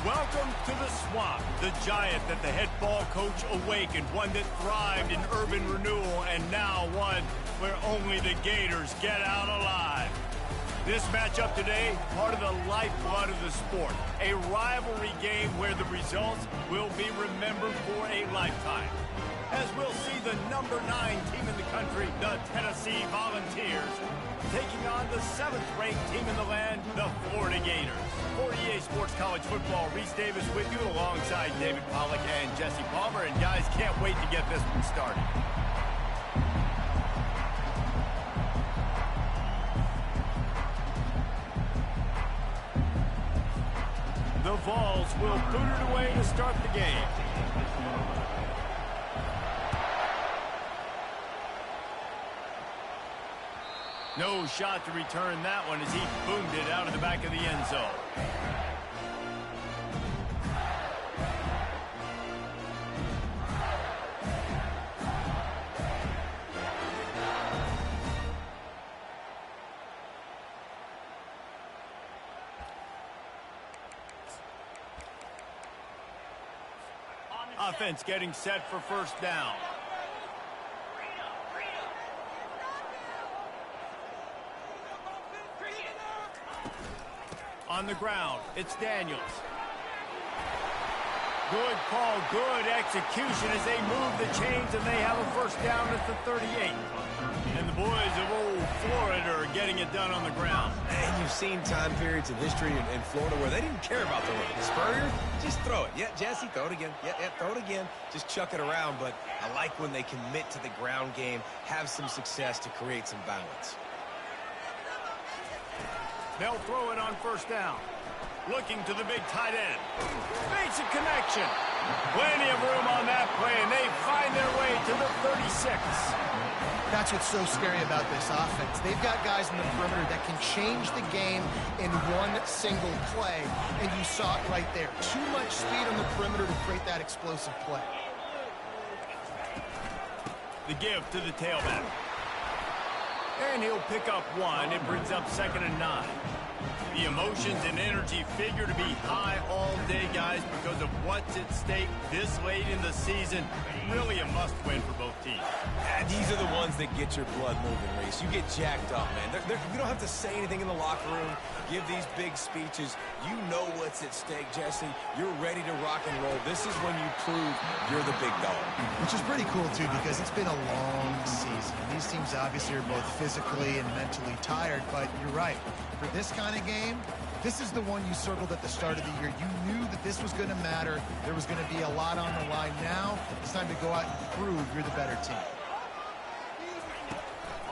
Welcome to the Swamp, the giant that the head ball coach awakened, one that thrived in urban renewal, and now one where only the Gators get out alive. This matchup today, part of the lifeblood of the sport, a rivalry game where the results will be remembered for a lifetime. As we'll see the number 9 team in the country, the Tennessee Volunteers, taking on the 7th-ranked team in the land, the Florida Gators. For EA Sports College Football, Reese Davis with you alongside David Pollack and Jesse Palmer. And guys, can't wait to get this one started. The Vols will boot it away to start the game. No shot to return that one as he boomed it out of the back of the end zone. Offense getting set for first down. On the ground, it's Daniels. Good call, good execution as they move the chains and they have a first down at the 38. And the boys of old Florida are getting it done on the ground. And you've seen time periods in history in Florida where they didn't care about the run. Spurrier, just throw it. Yeah, Jesse, throw it again. Yeah, throw it again. Just chuck it around, but I like when they commit to the ground game, have some success to create some balance. They'll throw it on first down. Looking to the big tight end. Makes a connection. Plenty of room on that play, and they find their way to the 36. That's what's so scary about this offense. They've got guys in the perimeter that can change the game in one single play, and you saw it right there. Too much speed on the perimeter to create that explosive play. The give to the tailback. And he'll pick up one. It brings up 2nd and 9. The emotions and energy figure to be high all day, guys, because of what's at stake this late in the season. Really a must-win for both teams. These are the ones that get your blood moving, Reese. You get jacked up, man. You don't have to say anything in the locker room, give these big speeches. You know what's at stake, Jesse. You're ready to rock and roll. This is when you prove you're the big dog. Which is pretty cool, too, because it's been a long season. These teams obviously are both physically and mentally tired, but you're right. For this kind of game, this is the one you circled at the start of the year. You knew that this was going to matter. There was going to be a lot on the line. Now, it's time to go out and prove you're the better team.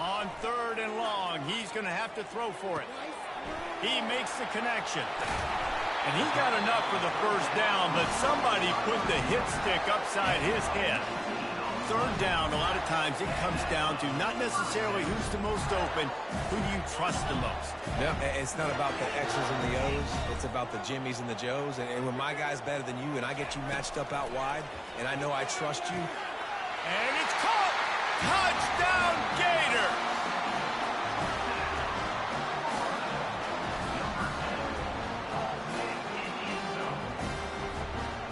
On 3rd and long, he's going to have to throw for it. He makes the connection. And he got enough for the first down, but somebody put the hit stick upside his head. 3rd down, a lot of times it comes down to not necessarily who's the most open, who do you trust the most. Yeah, it's not about the X's and the O's. It's about the Jimmies and the Joes. And when my guy's better than you and I get you matched up out wide, and I know I trust you. And it's caught! Touchdown, Gator!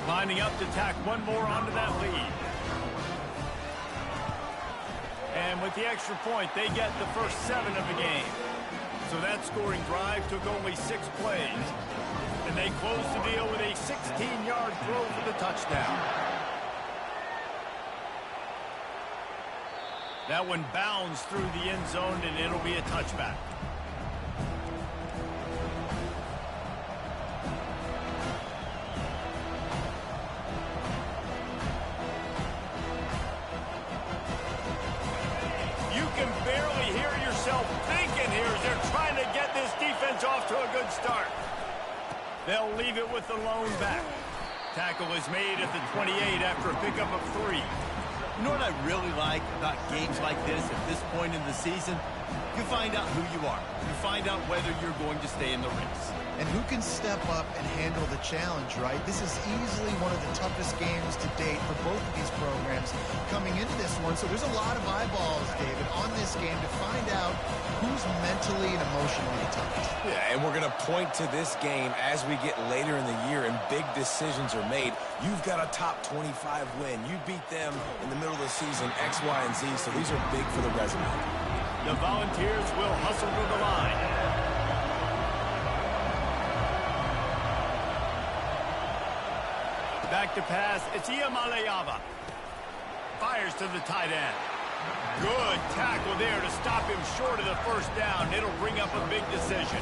Lining up to tack one more onto that lead. And with the extra point, they get the first 7 of the game. So that scoring drive took only 6 plays. And they close the deal with a 16-yard throw for the touchdown. That one bounds through the end zone, and it'll be a touchback. Thinking here as they're trying to get this defense off to a good start. They'll leave it with the lone back. Tackle is made at the 28 after a pickup of 3. You know what I really like about games like this at this point in the season? You find out who you are. You find out whether you're going to stay in the race. And who can step up and handle the challenge, right? This is easily one of the toughest games to date for both of these programs coming into this one. So there's a lot of eyeballs, David, on this game to find out who's mentally and emotionally the toughest. Yeah, and we're going to point to this game as we get later in the year and big decisions are made. You've got a top 25 win. You beat them in the middle of the season, X, Y, and Z, so these are big for the resume. The Volunteers will hustle to the line. Back to pass. It's Iamaleava. Fires to the tight end. Good tackle there to stop him short of the first down. It'll bring up a big decision.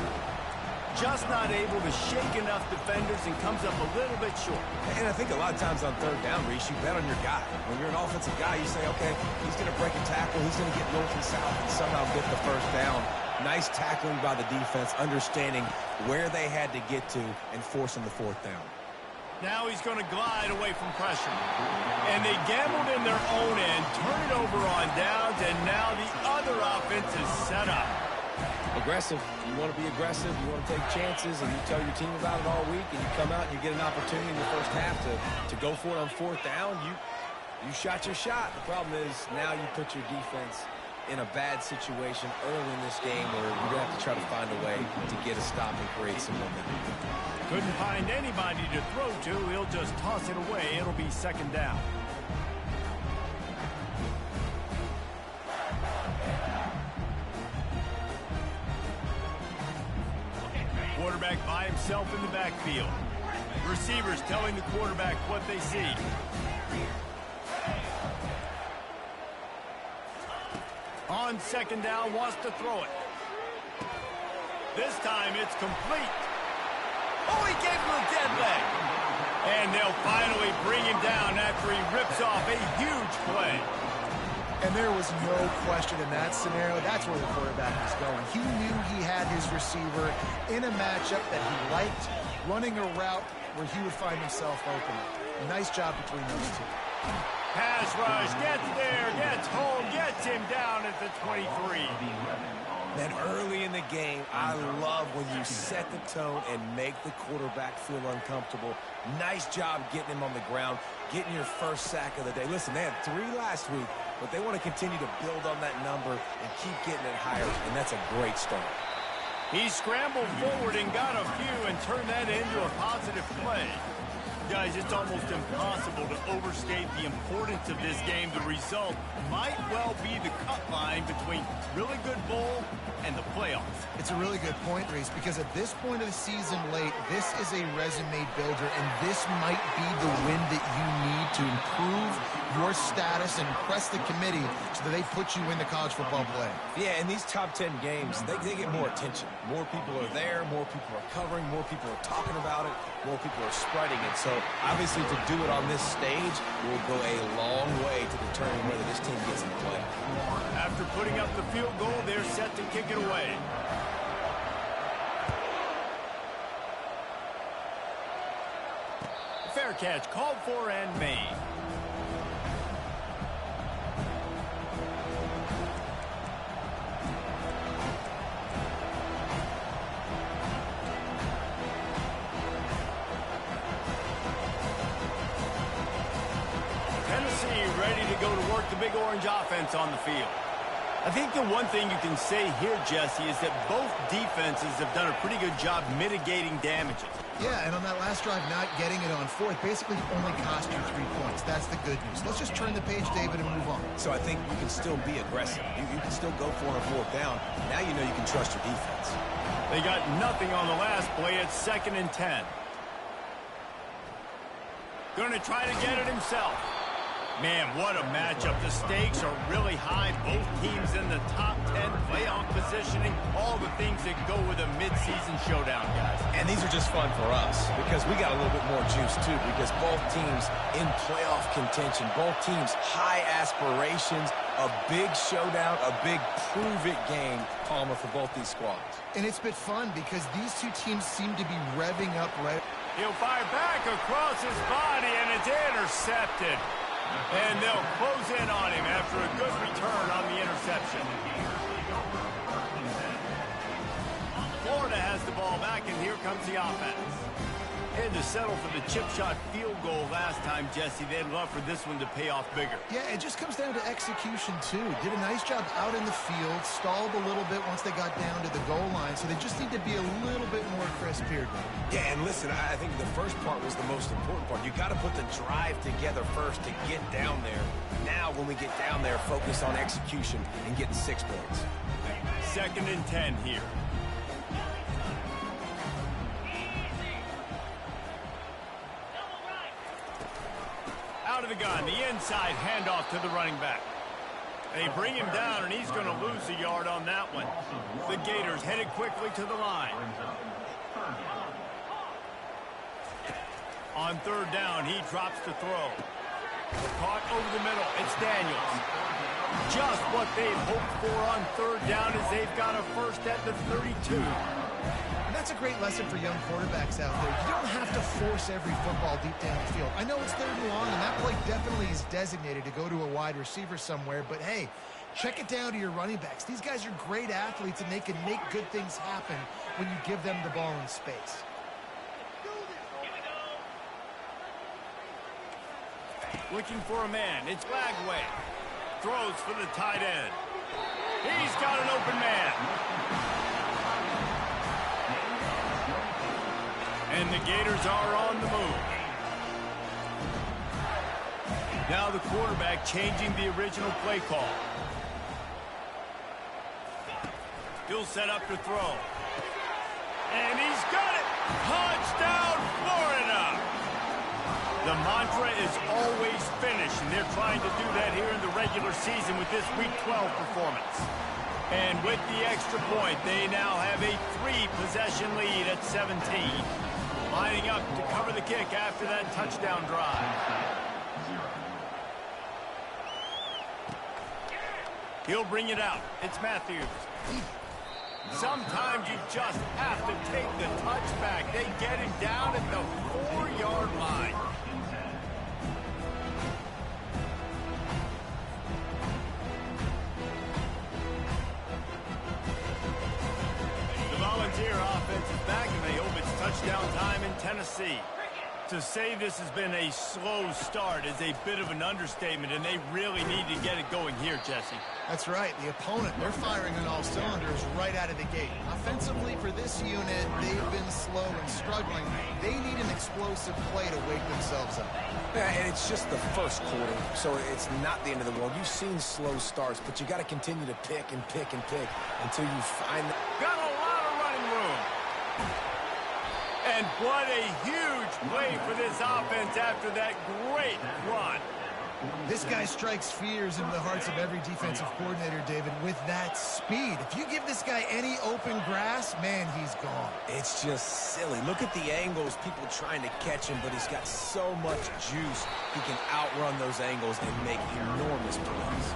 Just not able to shake enough defenders and comes up a little bit short. And I think a lot of times on third down, Reese, you bet on your guy. When you're an offensive guy, you say, okay, he's going to break a tackle, he's going to get north and south and somehow get the first down. Nice tackling by the defense, understanding where they had to get to and forcing the fourth down. Now he's going to glide away from pressure. And they gambled in their own end, turn it over on downs, and now the other offense is set up. Aggressive. You want to be aggressive. You want to take chances, and you tell your team about it all week, and you come out and you get an opportunity in the first half to go for it on fourth down. You shot your shot. The problem is now you put your defense in a bad situation early in this game where you're going to have to try to find a way to get a stop and create some momentum. Couldn't find anybody to throw to. He'll just toss it away. It'll be second down. Quarterback by himself in the backfield. Receivers telling the quarterback what they see. On second down, wants to throw it. This time it's complete. Oh, he gave him a dead leg. And they'll finally bring him down after he rips off a huge play. And there was no question in that scenario. That's where the quarterback was going. He knew he had his receiver in a matchup that he liked, running a route where he would find himself open. Nice job between those two. Pass rush, gets there, gets home, gets him down at the 23. Then early in the game, I love when you set the tone and make the quarterback feel uncomfortable. Nice job getting him on the ground, getting your first sack of the day. Listen, they had 3 last week, but they want to continue to build on that number and keep getting it higher, and that's a great start. He scrambled forward and got a few and turned that into a positive play. Guys, it's almost impossible to overstate the importance of this game. The result might well be the cut line between really good bowl and the playoffs. It's a really good point, Reese, because at this point of the season late, this is a resume builder, and this might be the win that you need to improve your status and impress the committee so that they put you in the college football play. Yeah, in these top 10 games, they get more attention. More people are there, more people are covering, more people are talking about it, more people are spreading it. So obviously to do it on this stage will go a long way to determine whether this team gets in the play. After putting up the field goal, they're set to kick it away. Fair catch called for and made. Ready to go to work the Big Orange offense on the field. I think the one thing you can say here, Jesse, is that both defenses have done a pretty good job mitigating damages. Yeah, and on that last drive, not getting it on fourth basically only cost you 3 points. That's the good news. Let's just turn the page, David, and move on. So I think you can still be aggressive. You can still go for a fourth down. Now you know you can trust your defense. They got nothing on the last play. It's 2nd and 10. Going to try to get it himself. Man, what a matchup. The stakes are really high. Both teams in the top 10, playoff positioning, all the things that go with a midseason showdown, guys. And these are just fun for us because we got a little bit more juice, too, because both teams in playoff contention, both teams high aspirations, a big showdown, a big prove-it game, Palmer, for both these squads. And it's been fun because these two teams seem to be revving up right. He'll fire back across his body, and it's intercepted. And they'll close in on him after a good return on the interception. Florida has the ball back, and here comes the offense. Had to settle for the chip shot field goal last time, Jesse. They'd love for this one to pay off bigger. Yeah, it just comes down to execution, too. Did a nice job out in the field, stalled a little bit once they got down to the goal line, so they just need to be a little bit more crisp here. Yeah, and listen, I think the first part was the most important part. You got to put the drive together first to get down there. Now, when we get down there, focus on execution and getting 6 points. 2nd and 10 here. Out of the gun, the inside handoff to the running back. They bring him down, and he's going to lose a yard on that one. The Gators headed quickly to the line. On 3rd down, he drops to throw. Caught over the middle. It's Daniels. Just what they've hoped for on 3rd down as they've got a first at the 32. And that's a great lesson for young quarterbacks out there. You don't have to force every football deep down the field. I know it's 3rd and long, and that play definitely is designated to go to a wide receiver somewhere, but hey, check it down to your running backs. These guys are great athletes, and they can make good things happen when you give them the ball in space. Looking for a man. It's Bagway. Throws for the tight end. He's got an open man. And the Gators are on the move. Now the quarterback changing the original play call. He'll set up to throw. And he's got it. Touchdown, Florida. The mantra is always finish, and they're trying to do that here in the regular season with this Week 12 performance. And with the extra point, they now have a 3-possession lead at 17. Lining up to cover the kick after that touchdown drive. He'll bring it out. It's Matthews. Sometimes you just have to take the touchback. They get him down at the 4-yard line. Volunteer offense is back, and they hope it's touchdown time in Tennessee. To say this has been a slow start is a bit of an understatement, and they really need to get it going here, Jesse. That's right. The opponent, they're firing on all cylinders right out of the gate. Offensively, for this unit, they've been slow and struggling. They need an explosive play to wake themselves up. Yeah, and it's just the first quarter, so it's not the end of the world. You've seen slow starts, but you got to continue to pick and pick and pick until you find the... Got a lot of running room. And what a huge play for this offense after that great run. This guy strikes fears into the hearts of every defensive coordinator, David, with that speed. If you give this guy any open grass, man, he's gone. It's just silly. Look at the angles, people trying to catch him, but he's got so much juice. He can outrun those angles and make enormous plays.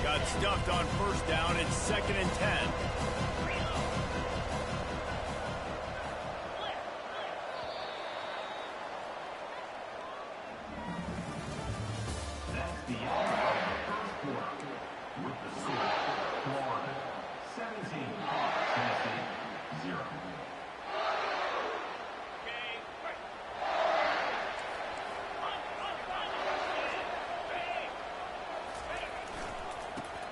Got stuffed on 1st down. It's 2nd and 10. That's the end of the first quarter. With the score, Florida 17, Tennessee 0.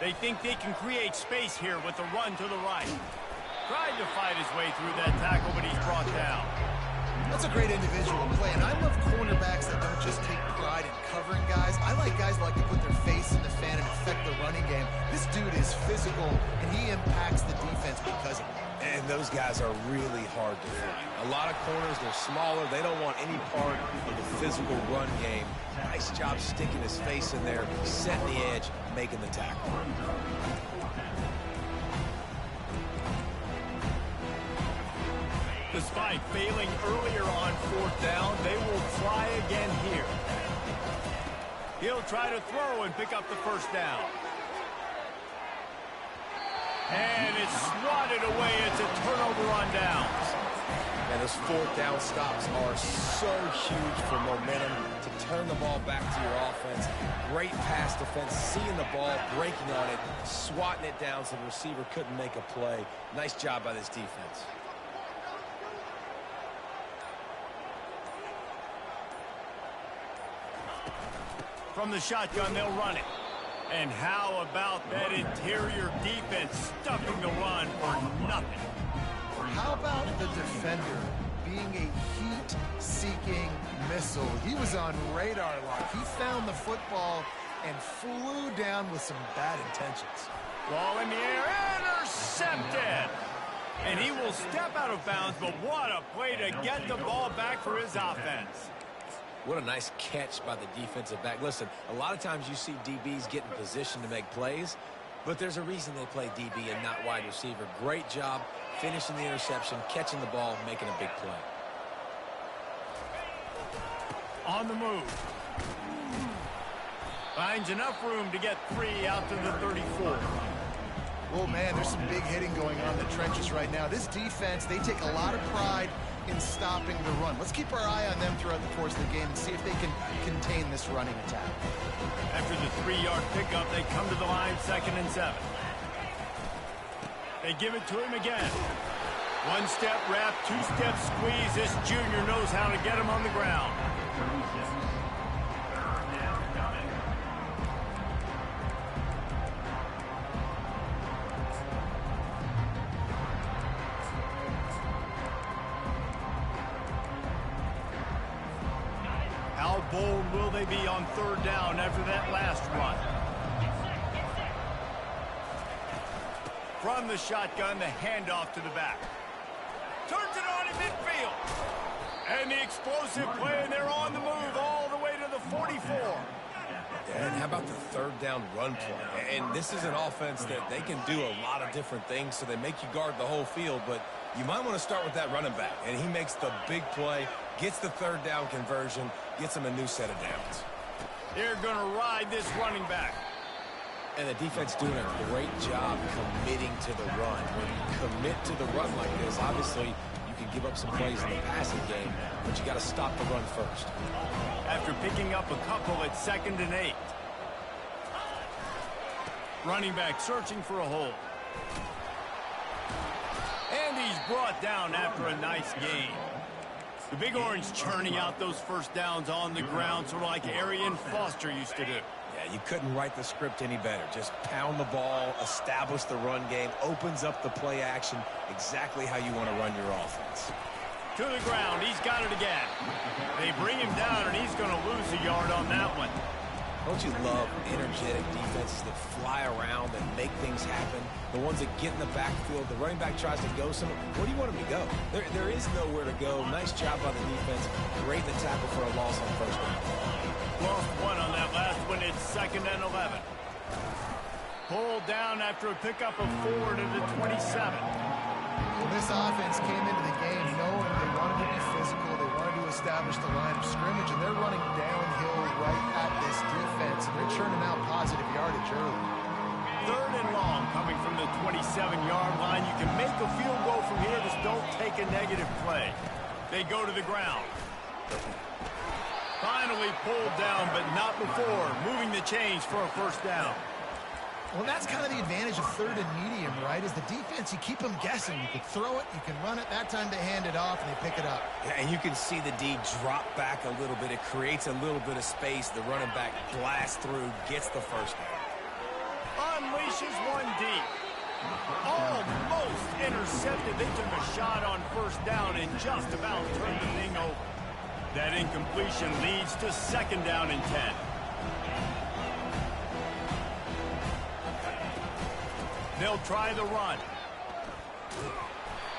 They think they can create space here with the run to the right. Tried to fight his way through that tackle, but he's brought down. That's a great individual play, and I love cornerbacks that don't just take pride in covering guys. I like guys that like to put their face in the fan and affect the running game. This dude is physical, and he impacts the defense because of it. And those guys are really hard to find. A lot of corners, they're smaller. They don't want any part of the physical run game. Nice job sticking his face in there, setting the edge, making the tackle. Despite failing earlier on 4th down, they will try again here. He'll try to throw and pick up the 1st down. And it's swatted away. It's a turnover on downs. And those fourth down stops are so huge for momentum to turn the ball back to your offense. Great pass defense, seeing the ball, breaking on it, swatting it down so the receiver couldn't make a play. Nice job by this defense. From the shotgun, they'll run it. And how about that interior defense stuffing the run for nothing? How about the defender being a heat-seeking missile? He was on radar lock. He found the football and flew down with some bad intentions. Ball in the air, intercepted! And he will step out of bounds, but what a play to get the ball back for his offense. What a nice catch by the defensive back. Listen, a lot of times you see DBs get in position to make plays, but there's a reason they play DB and not wide receiver. Great job finishing the interception, catching the ball, making a big play. On the move. Finds enough room to get 3 out to the 34. Oh, man, there's some big hitting going on in the trenches right now. This defense, they take a lot of pride in stopping the run. Let's keep our eye on them throughout the course of the game and see if they can contain this running attack. After the 3-yard pickup, they come to the line, 2nd and 7. They give it to him again. 1-step wrap, 2-step squeeze. This junior knows how to get him on the ground. How bold will they be on 3rd down after that last run? From the shotgun, the handoff to the back. Turns it on in midfield. And the explosive play, and they're on the move all the way to the 44. And how about the 3rd down run play? And this is an offense that they can do a lot of different things, so they make you guard the whole field, but you might want to start with that running back. And he makes the big play, gets the 3rd down conversion, gets him a new set of downs. They're going to ride this running back. And the defense doing a great job committing to the run. When you commit to the run like this, obviously you can give up some plays in the passing game, but you got to stop the run first. After picking up a couple at 2nd and 8. Running back searching for a hole. And he's brought down after a nice gain. The Big Orange churning out those first downs on the ground, sort of like Arian Foster used to do. Yeah, you couldn't write the script any better. Just pound the ball, establish the run game, opens up the play action, exactly how you want to run your offense. To the ground, he's got it again. They bring him down, and he's going to lose a yard on that one. Don't you love energetic defenses that fly around and make things happen? The ones that get in the backfield, the running back tries to go somewhere. Where do you want him to go? There is nowhere to go. Nice job by the defense. Great the tackle for a loss on 1st down. Lost 1 on that last one. It's 2nd and 11. Pulled down after a pickup of 4 to the 27. Well, this offense came into the game knowing they wanted to be physical. They wanted to establish the line of scrimmage, and they're running downhill right at this defense, and they're churning out positive yardage early. 3rd and long coming from the 27-yard line. You can make a field goal from here. Just don't take a negative play. They go to the ground. Finally pulled down, but not before. Moving the chains for a 1st down. Well, that's kind of the advantage of 3rd and medium, right? Is the defense, you keep them guessing. You can throw it, you can run it. That time they hand it off, and they pick it up. Yeah, and you can see the D drop back a little bit. It creates a little bit of space. The running back blasts through, gets the 1st down. Unleashes one deep. Almost intercepted. They took a shot on 1st down and just about turned the thing over. That incompletion leads to 2nd down and 10. They'll try the run.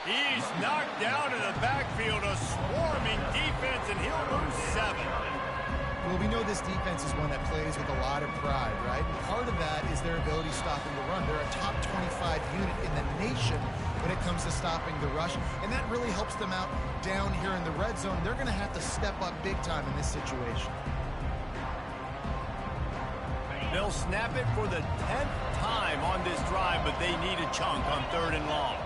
He's knocked down in the backfield, a swarming defense, and he'll lose 7. Well, we know this defense is one that plays with a lot of pride, right? And part of that is their ability stopping the run. They're a top 25 unit in the nation when it comes to stopping the rush, and that really helps them out down here in the red zone. They're going to have to step up big time in this situation. They'll snap it for the 10th time on this drive, but they need a chunk on 3rd and long.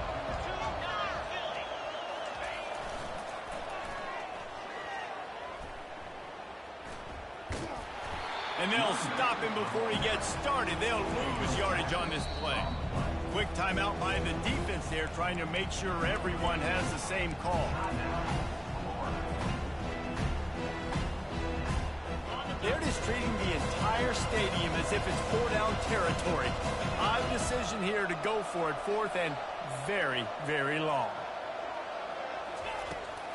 And they'll stop him before he gets started. They'll lose yardage on this play. Quick timeout by the defense there, trying to make sure everyone has the same call. They're just treating the entire stadium as if it's four-down territory. Odd decision here to go for it, fourth and very, very long.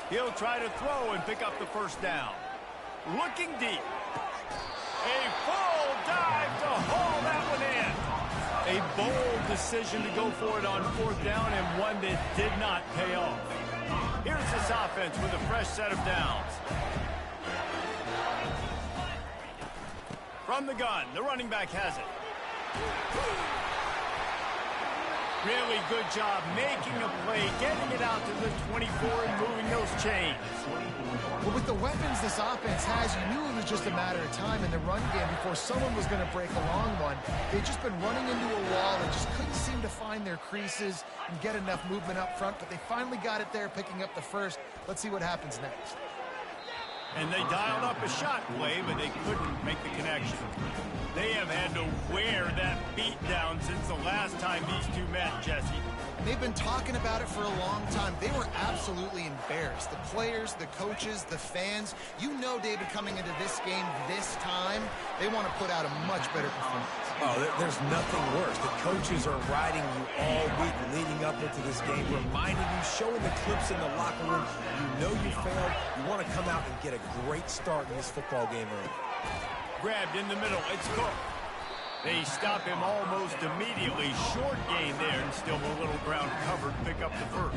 He'll try to throw and pick up the first down. Looking deep. A full dive to haul that one in. A bold decision to go for it on fourth down, and one that did not pay off. Here's this offense with a fresh set of downs. From the gun, the running back has it. Really good job making a play, getting it out to the 24 and moving those chains. Well, with the weapons this offense has, you knew it was just a matter of time in the run game before someone was going to break a long one. They'd just been running into a wall and just couldn't seem to find their creases and get enough movement up front, but they finally got it there, picking up the first. Let's see what happens next. And they dialed up a shot play, but they couldn't make the connection. They have had to wear that beat down since the last time these two met, Jesse. They've been talking about it for a long time. They were absolutely embarrassed. The players, the coaches, the fans. You know, David, coming into this game this time, they want to put out a much better performance. Oh, there's nothing worse. The coaches are riding you all week leading up into this game, reminding you, showing the clips in the locker room. You know you failed. You want to come out and get a great start in this football game early. Grabbed in the middle. It's Cook. They stop him almost immediately. Short gain there, and still a little ground covered. Pick up the first.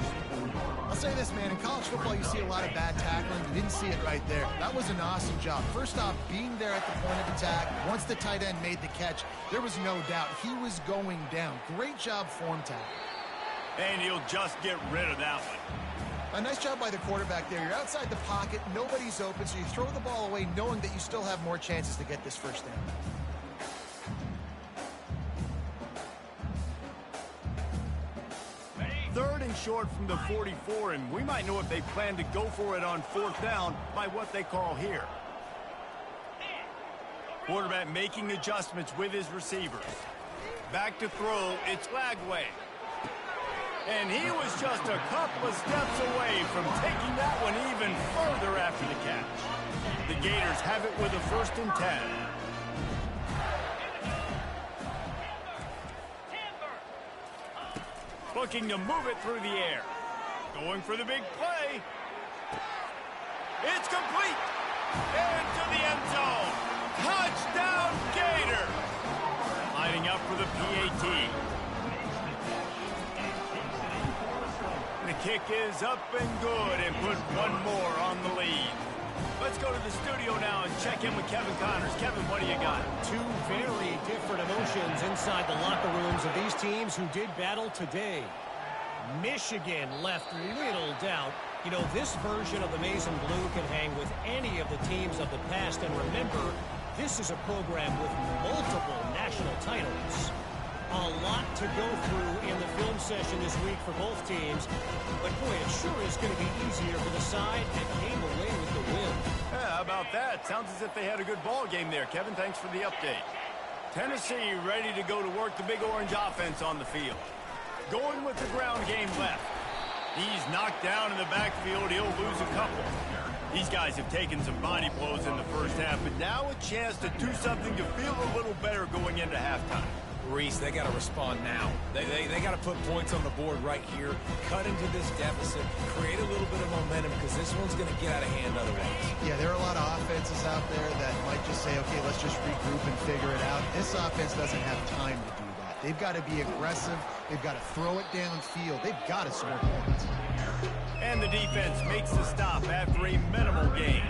I'll say this, man. In college football, you see a lot of bad tackling. You didn't see it right there. That was an awesome job. First off, being there at the point of attack. Once the tight end made the catch, there was no doubt he was going down. Great job form tackle. And he'll just get rid of that one. A nice job by the quarterback there. You're outside the pocket. Nobody's open, so you throw the ball away knowing that you still have more chances to get this first down. Third and short from the 44, and we might know if they plan to go for it on fourth down by what they call here. Quarterback making adjustments with his receivers. Back to throw, it's Lagway. And he was just a couple of steps away from taking that one even further after the catch. The Gators have it with a 1st and 10. Looking to move it through the air. Going for the big play. It's complete. Into the end zone. Touchdown, Gator. Lining up for the PAT. The kick is up and good and put one more on the lead. Let's go to the studio now and check in with Kevin Connors. Kevin, what do you got? Two very different emotions inside the locker rooms of these teams who did battle today. Michigan left little doubt. You know, this version of the Maize and Blue can hang with any of the teams of the past. And remember, this is a program with multiple national titles. A lot to go through in the film session this week for both teams. But, boy, it sure is going to be easier for the side that came away with the win. Yeah, how about that? Sounds as if they had a good ball game there. Kevin, thanks for the update. Tennessee ready to go to work the Big Orange offense on the field. Going with the ground game left. He's knocked down in the backfield. He'll lose a couple. These guys have taken some body blows in the first half, but now a chance to do something to feel a little better going into halftime. Reese, they got to respond now. They got to put points on the board right here, cut into this deficit, create a little bit of momentum, because this one's going to get out of hand otherwise. Yeah, there are a lot of offenses out there that might just say, okay, let's just regroup and figure it out. This offense doesn't have time to do that. They've got to be aggressive. They've got to throw it downfield. They've got to score points. And the defense makes the stop after a minimal gain.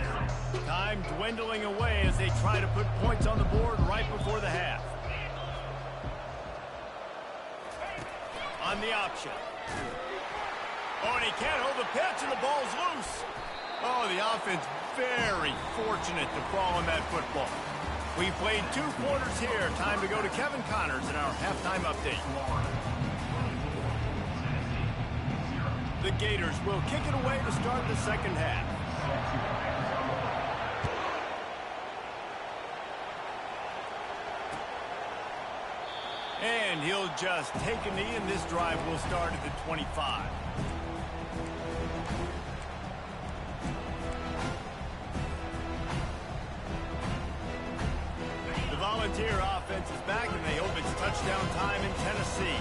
Time dwindling away as they try to put points on the board right before the half. On the option. Oh, and he can't hold the pitch, and the ball's loose. Oh, the offense very fortunate to fall on that football. We played 2 quarters here. Time to go to Kevin Connors in our halftime update. The Gators will kick it away to start the second half. And he'll just take a knee, and this drive will start at the 25. The Volunteer offense is back, and they hope it's touchdown time in Tennessee.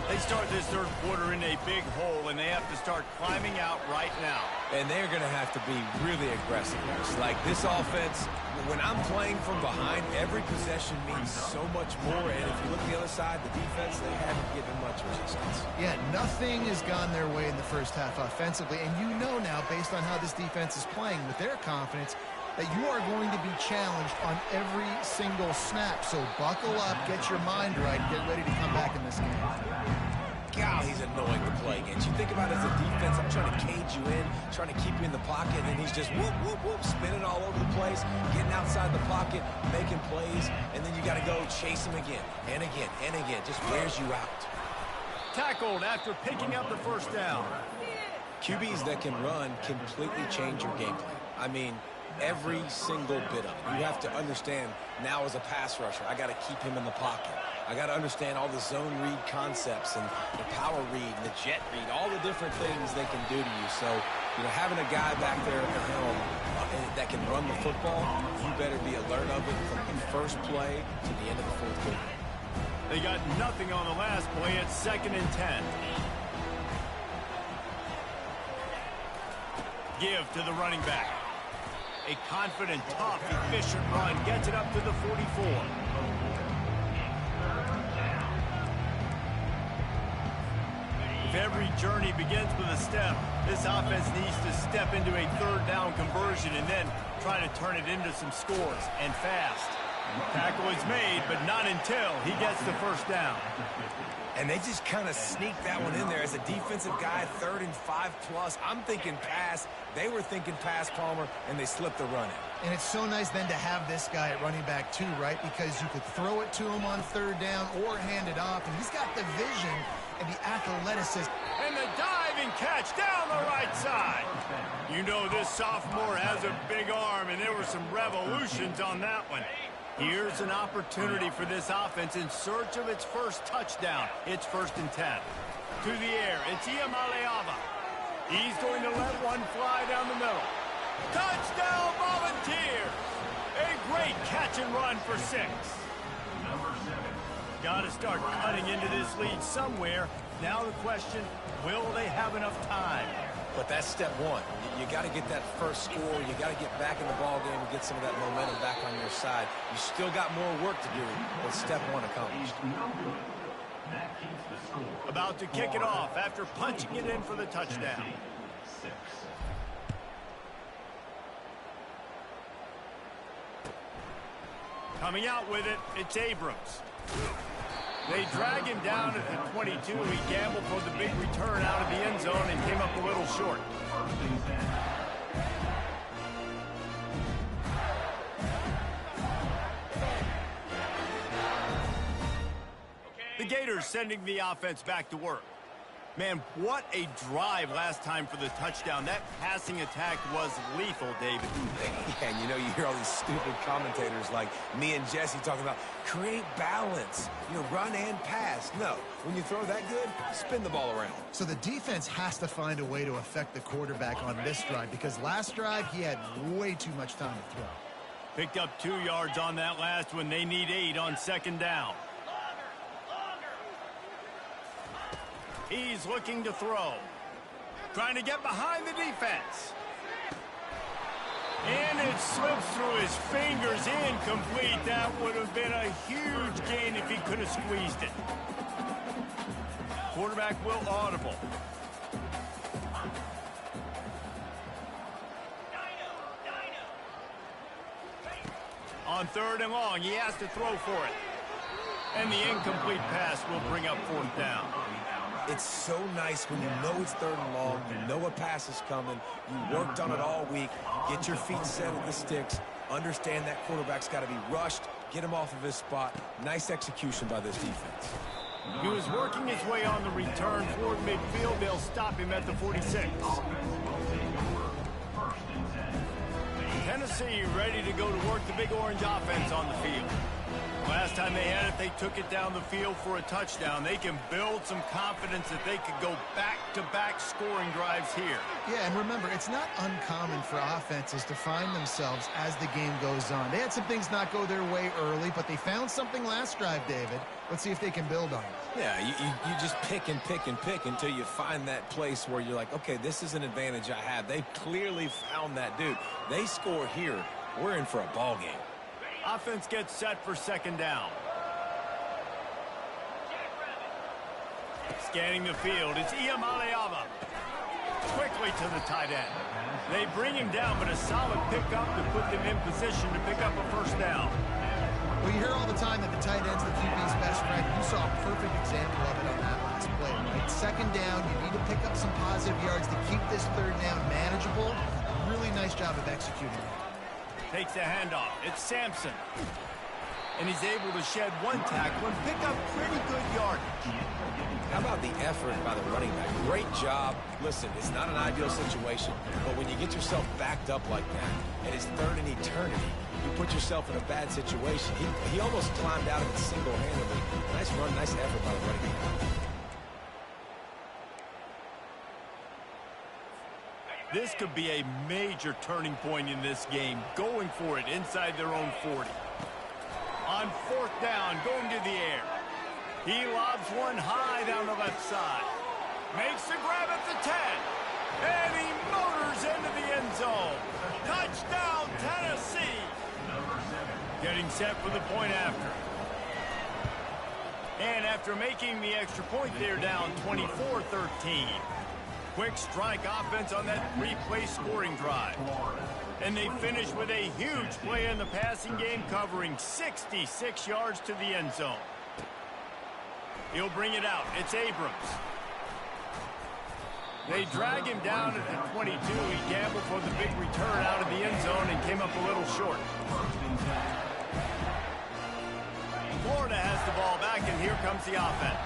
They start this third quarter in a big hole, and they have to start climbing out right now. And they're going to have to be really aggressive. Like this offense, when I'm playing from behind, every possession means so much more. And if you look at the other side, the defense, they haven't given much resistance. Yeah, nothing has gone their way in the first half offensively. And you know now, based on how this defense is playing with their confidence, that you are going to be challenged on every single snap. So buckle up, get your mind right, and get ready to come back in this game. God, he's annoying to play against. You think about it as a defense, I'm trying to cage you in, trying to keep you in the pocket, and he's just whoop, whoop, whoop, spinning all over the place, getting outside the pocket, making plays, and then you got to go chase him again, and again, and again. Just wears you out. Tackled after picking up the first down. QBs that can run completely change your game plan. I mean, every single bit of it. You have to understand now as a pass rusher, I got to keep him in the pocket. I got to understand all the zone read concepts and the power read and the jet read, all the different things they can do to you. So, you know, having a guy back there at the helm that can run the football, you better be alert of it from the first play to the end of the fourth quarter. They got nothing on the last play. It's 2nd and 10. Give to the running back. A confident, tough, efficient run gets it up to the 44. If every journey begins with a step, this offense needs to step into a third down conversion and then try to turn it into some scores, and fast. Tackle is made, but not until he gets the first down. And they just kind of sneaked that one in there. As a defensive guy, 3rd and 5+. I'm thinking pass. They were thinking pass, Palmer, and they slipped the run in. And it's so nice then to have this guy at running back too, right? Because you could throw it to him on 3rd down or hand it off. And he's got the vision and the athleticism. And the diving catch down the right side. You know this sophomore has a big arm, and there were some revolutions on that one. Here's an opportunity for this offense in search of its first touchdown. It's 1st and 10. To the air, it's Iamaleava. He's going to let one fly down the middle. Touchdown, Volunteer! A great catch and run for 6. Got to start cutting into this lead somewhere. Now the question, will they have enough time? But that's step one. You got to get that first score. You got to get back in the ball game and get some of that momentum back on your side. You still got more work to do, but step one accomplished. About to kick it off after punching it in for the touchdown. Coming out with it, it's Abrams. They drag him down at the 22. He gambled for the big return out of the end zone and came up a little short. The Gators sending the offense back to work. Man, what a drive last time for the touchdown. That passing attack was lethal, David. Yeah, and you know, you hear all these stupid commentators like me and Jesse talking about create balance, you know, run and pass. No, when you throw that good, spin the ball around. So the defense has to find a way to affect the quarterback on this drive, because last drive he had way too much time to throw. Picked up 2 yards on that last one. They need 8 on 2nd down. He's looking to throw. Trying to get behind the defense. And it slips through his fingers, incomplete. That would have been a huge gain if he could have squeezed it. Quarterback will audible. On 3rd and long, he has to throw for it. And the incomplete pass will bring up 4th down. It's so nice when you know it's 3rd and long, you know a pass is coming, you worked on it all week, get your feet set at the sticks, understand that quarterback's got to be rushed, get him off of his spot. Nice execution by this defense. He was working his way on the return toward midfield. They'll stop him at the 46. Tennessee ready to go to work the Big Orange offense on the field. Last time they had it, they took it down the field for a touchdown. They can build some confidence that they could go back-to-back scoring drives here. Yeah, and remember, it's not uncommon for offenses to find themselves as the game goes on. They had some things not go their way early, but they found something last drive, David. Let's see if they can build on it. Yeah, you just pick and pick and pick until you find that place where you're like, okay, this is an advantage I have. They clearly found that dude. They score here, we're in for a ball game. Offense gets set for second down. Scanning the field, it's Iamaleava. Quickly to the tight end. They bring him down, but a solid pickup to put them in position to pick up a first down. Well, you hear all the time that the tight end's the QB's best friend. You saw a perfect example of it on that last play, right? Second down, you need to pick up some positive yards to keep this third down manageable. Really nice job of executing it. Takes the handoff. It's Sampson. And he's able to shed one tackle and pick up pretty good yardage. How about the effort by the running back? Great job. Listen, it's not an ideal situation, but when you get yourself backed up like that, and it's third in eternity, you put yourself in a bad situation. He almost climbed out of it single-handedly. Nice run, nice effort by the running back. This could be a major turning point in this game, going for it inside their own 40. On fourth down, going to the air. He lobs one high down the left side. Makes the grab at the 10. And he motors into the end zone. Touchdown, Tennessee. Getting set for the point after. And after making the extra point, they're down 24-13. Quick strike offense on that three-play scoring drive. And they finish with a huge play in the passing game, covering 66 yards to the end zone. He'll bring it out. It's Abrams. They drag him down at the 22. He gambled for the big return out of the end zone and came up a little short. Florida has the ball back, and here comes the offense.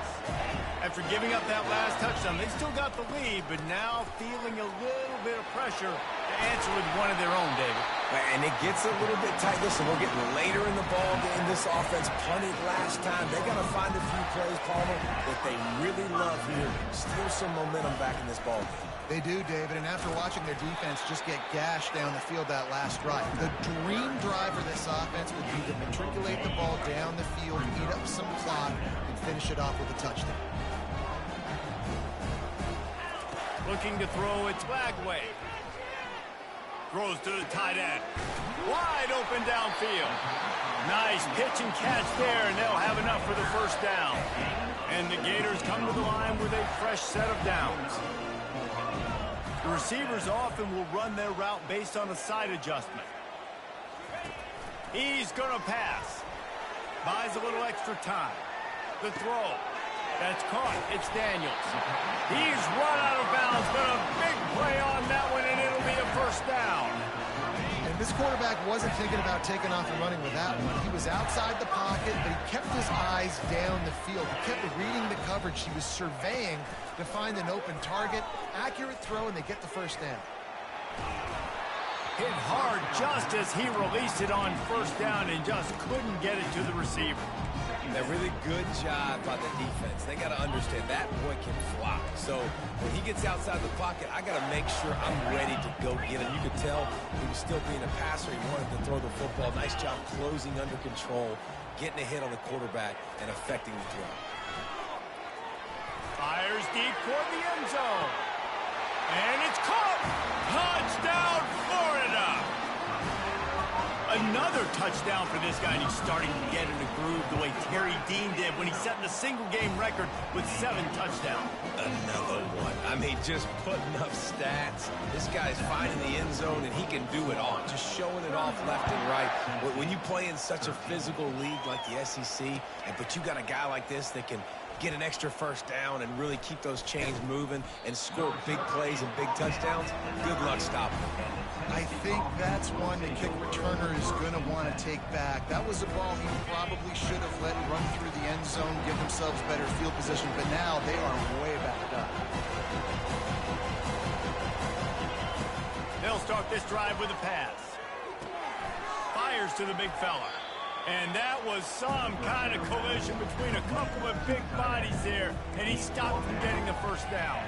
After giving up that last touchdown, they still got the lead, but now feeling a little bit of pressure to answer with one of their own, David. And it gets a little bit tight. Listen, we're getting later in the ball game. This offense punted last time. They got to find a few plays, Palmer, that they really love here. Steal some momentum back in this ball game. They do, David, and after watching their defense just get gashed down the field that last drive, the dream drive for this offense would be to matriculate the ball down the field, eat up some clock, and finish it off with a touchdown. Looking to throw, it's Bagway. Throws to the tight end. Wide open downfield. Nice pitch and catch there, and they'll have enough for the first down. And the Gators come to the line with a fresh set of downs. The receivers often will run their route based on a side adjustment. He's going to pass. Buys a little extra time. The throw. That's caught. It's Daniels. He's run out of bounds, but a big play on that one, and it'll be a first down. And this quarterback wasn't thinking about taking off and running with that one. He was outside the pocket, but he kept his eyes down the field. He kept reading the coverage. He was surveying to find an open target. Accurate throw, and they get the first down. Hit hard just as he released it on first down and just couldn't get it to the receiver. A really good job by the defense. They got to understand that boy can fly. So when he gets outside the pocket, I got to make sure I'm ready to go get him. You could tell he was still being a passer. He wanted to throw the football. Nice job closing under control, getting a hit on the quarterback, and affecting the throw. Fires deep toward the end zone. And it's caught. Touchdown, Florida. Another touchdown for this guy, and he's starting to get in the groove the way Terry Dean did when he set the single-game record with 7 touchdowns. Another one. I mean, just putting up stats. This guy's finding the end zone, and he can do it all. Just showing it off left and right. When you play in such a physical league like the SEC, but you got a guy like this that can get an extra first down and really keep those chains moving and score big plays and big touchdowns, good luck stopping him. I think that's one the kick returner is going to want to take back. That was a ball he probably should have let run through the end zone, give themselves better field position, but now they are way backed up. They'll start this drive with a pass. Fires to the big fella. And that was some kind of collision between a couple of big bodies there, and he stopped from getting the first down.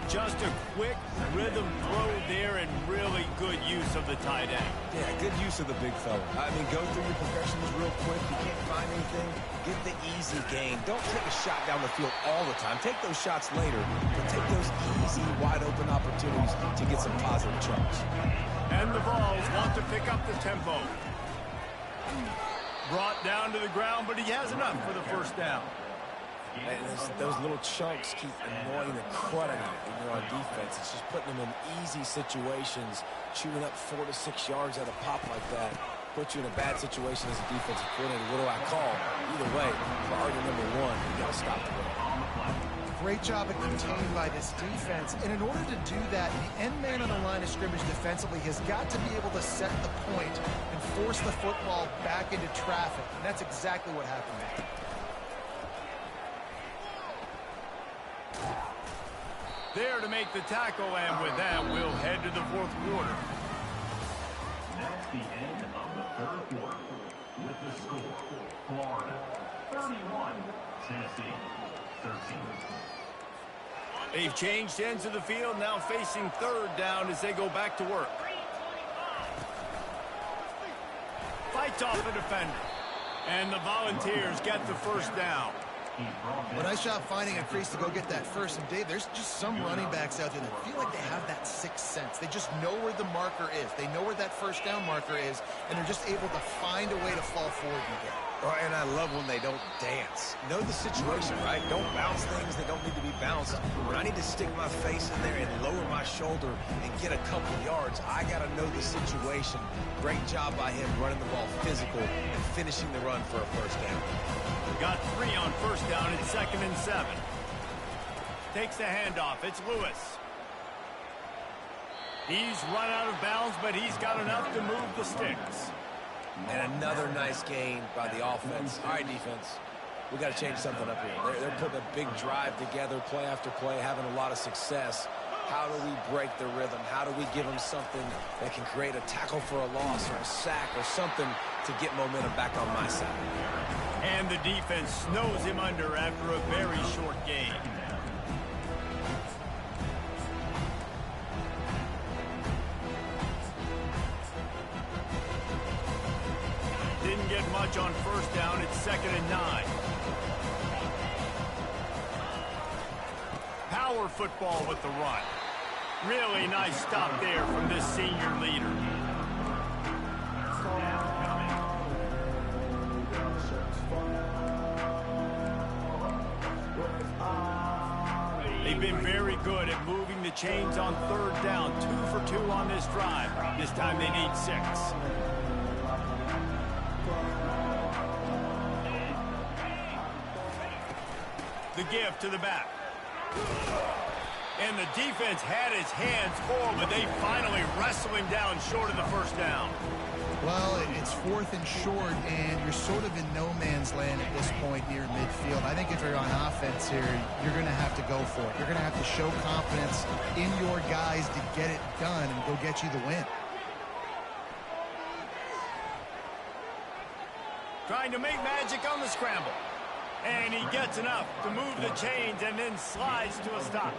Just a quick rhythm throw there and really good use of the tight end. Yeah, good use of the big fella. I mean, go through your progressions real quick. You can't find anything, get the easy gain. Don't take a shot down the field all the time. Take those shots later, but take those easy, wide-open opportunities to get some positive charts. And the Vols want to pick up the tempo. Brought down to the ground, but he has enough for the first down. And those little chunks keep annoying the crud out of you when you're on defense. It's just putting them in easy situations, chewing up 4 to 6 yards at a pop like that. Put you in a bad situation as a defensive coordinator. What do I call? Either way, priority number one, you got to stop the run. Great job at containing by this defense. And in order to do that, the end man on the line of scrimmage defensively has got to be able to set the point and force the football back into traffic. And that's exactly what happened there. There to make the tackle, and with that, we'll head to the fourth quarter. That's the end of the third quarter. With the score, Florida 31, Tennessee 13. They've changed ends of the field, now facing third down as they go back to work. Fights off the defender. And the Volunteers get the first down. But nice job finding a crease to go get that first. And Dave, there's just some running backs out there that feel like they have that sixth sense. They just know where the marker is. They know where that first down marker is, and they're just able to find a way to fall forward and get it. And I love when they don't dance. Know the situation, right? Don't bounce things that don't need to be bounced. When I need to stick my face in there and lower my shoulder and get a couple yards, I got to know the situation. Great job by him running the ball physical and finishing the run for a first down. Got 3 on first down. It's 2nd and 7. Takes the handoff. It's Lewis. He's run out of bounds, but he's got enough to move the sticks. And another nice gain by the offense. All right, defense, we got to change something up here. They're putting a big drive together, play after play, having a lot of success. How do we break the rhythm? How do we give them something that can create a tackle for a loss or a sack or something to get momentum back on my side? And the defense snows him under after a very short gain. Didn't get much on first down. It's 2nd and 9. Power football with the run. Really nice stop there from this senior leader. They've been very good at moving the chains on third down. 2 for 2 on this drive. This time they need 6. The give to the back. And the defense had his hands full, but they finally wrestle him down short of the first down. Well, it's 4th and short, and you're sort of in no man's land at this point near midfield. I think if you're on offense here, you're going to have to go for it. You're going to have to show confidence in your guys to get it done and go get you the win. Trying to make magic on the scramble. And he gets enough to move the chains and then slides to a stop.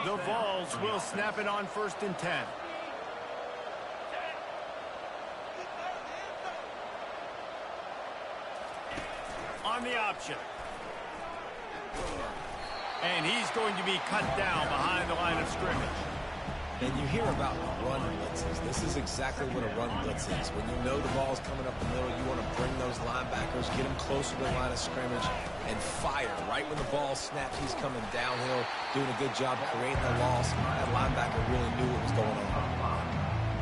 The Vols will snap it on 1st and 10. On the option. And he's going to be cut down behind the line of scrimmage. And you hear about run blitzes. This is exactly what a run blitz is. When you know the ball's coming up the middle, you want to bring those linebackers, get them closer to the line of scrimmage, and fire. Right when the ball snaps, he's coming downhill, doing a good job creating the loss. That linebacker really knew what was going on.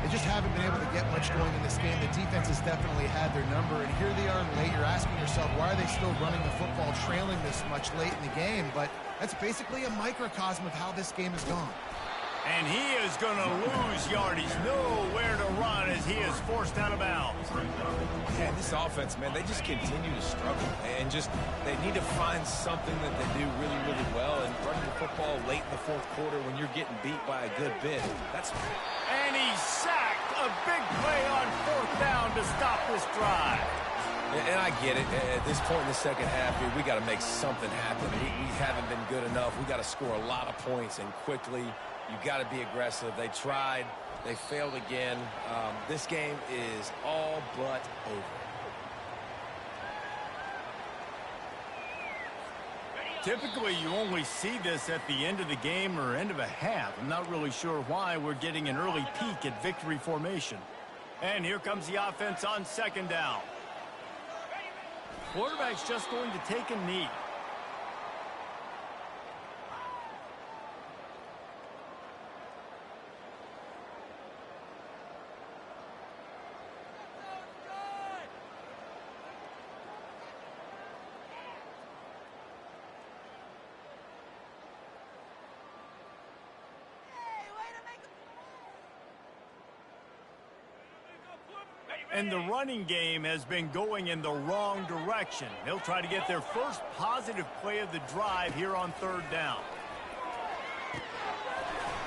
They just haven't been able to get much going in this game. The defense has definitely had their number, and here they are late. You're asking yourself, why are they still running the football trailing this much late in the game? But that's basically a microcosm of how this game has gone. And he is going to lose yardage. Nowhere to run as he is forced out of bounds. Yeah, this offense, man, they just continue to struggle. And they need to find something that they do really, really well. And running the football late in the fourth quarter when you're getting beat by a good bit, that's... And he's sacked A big play on fourth down to stop this drive. And I get it. At this point in the second half, dude, we got to make something happen. We haven't been good enough. We got to score a lot of points and quickly. You got to be aggressive. They tried. They failed again. This game is all but over. Typically, you only see this at the end of the game or end of a half. I'm not really sure why we're getting an early peek at victory formation. And here comes the offense on second down. Quarterback's just going to take a knee. And the running game has been going in the wrong direction. They'll try to get their first positive play of the drive here on third down.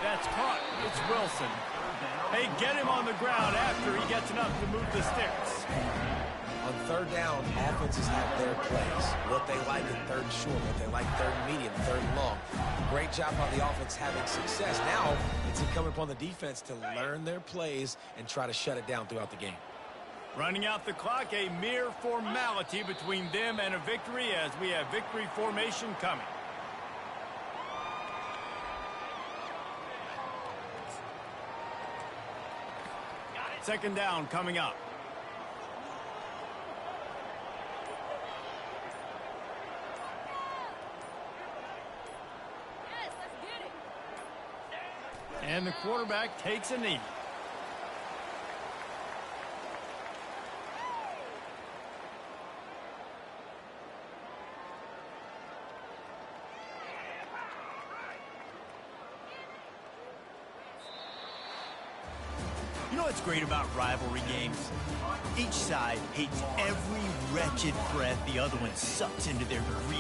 That's caught. It's Wilson. They get him on the ground after he gets enough to move the sticks. On third down, offenses have their plays. What they like in third and short, what they like third and medium, third and long. Great job by the offense having success. Now it's incumbent upon the defense to learn their plays and try to shut it down throughout the game. Running out the clock, a mere formality between them and a victory as we have victory formation coming. Second down coming up. And the quarterback takes a knee. You know what's great about rivalry games? Each side hates every wretched breath the other one sucks into their greed.